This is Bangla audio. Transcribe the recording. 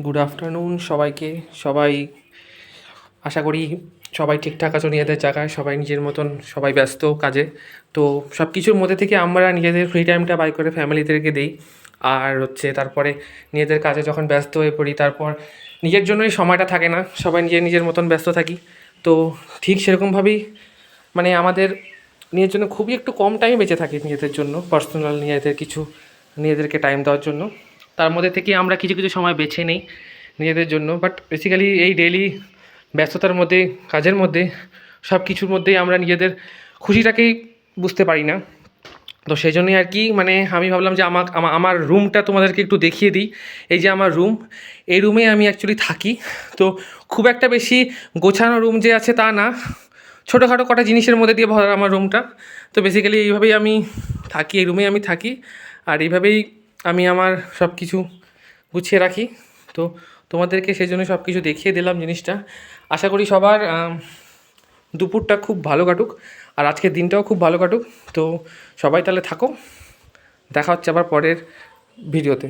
গুড আফটারনুন সবাইকে। সবাই আশা করি সবাই ঠিকঠাক আছো নিজেদের জায়গায়, সবাই নিজের মতন সবাই ব্যস্ত কাজে। তো সব কিছুর মধ্যে থেকে আমরা নিজেদের ফ্রি টাইমটা বাই করে ফ্যামিলিদেরকে দিই। আর তারপরে নিজেদের কাজে যখন ব্যস্ত হয়ে পড়ি, তারপর নিজের জন্যই সময়টা থাকে না, সবাই নিজের নিজের মতন ব্যস্ত থাকি। তো ঠিক সেরকমভাবেই আমাদের নিজের জন্য খুবই একটু কম টাইম বেঁচে থাকে নিজেদের জন্য, পার্সোনাল নিজেদেরকে টাইম দেওয়ার জন্য। তার মধ্যে থেকে আমরা কিছু কিছু সময় বেছে নিই নিজেদের জন্য। বাট বেসিক্যালি এই ডেইলি ব্যস্ততার মধ্যে, কাজের মধ্যে, সব কিছুর মধ্যেই আমরা নিজেদের খুশিটাকেই বুঝতে পারি না। তো সেই জন্যই আর কি আমি ভাবলাম যে আমার রুমটা তোমাদেরকে একটু দেখিয়ে দিই। এই যে আমার রুম, এই রুমে আমি অ্যাকচুয়ালি থাকি। তো খুব একটা বেশি গোছানো রুম যে আছে তা না, ছোটোখাটো কটা জিনিসের মধ্যে দিয়ে ভরা আমার রুমটা। তো বেসিক্যালি এইভাবেই আমি থাকি, এই রুমেই আমি থাকি। আর এইভাবেই আমি আমার সব কিছু গুছিয়ে রাখি। তো তোমাদেরকে সেই জন্য সব কিছু দেখিয়ে দিলাম জিনিসটা। আশা করি সবার দুপুরটা খুব ভালো কাটুক, আর আজকের দিনটাও খুব ভালো কাটুক। তো সবাই তাহলে থাকো, দেখা হচ্ছে আবার পরের ভিডিওতে।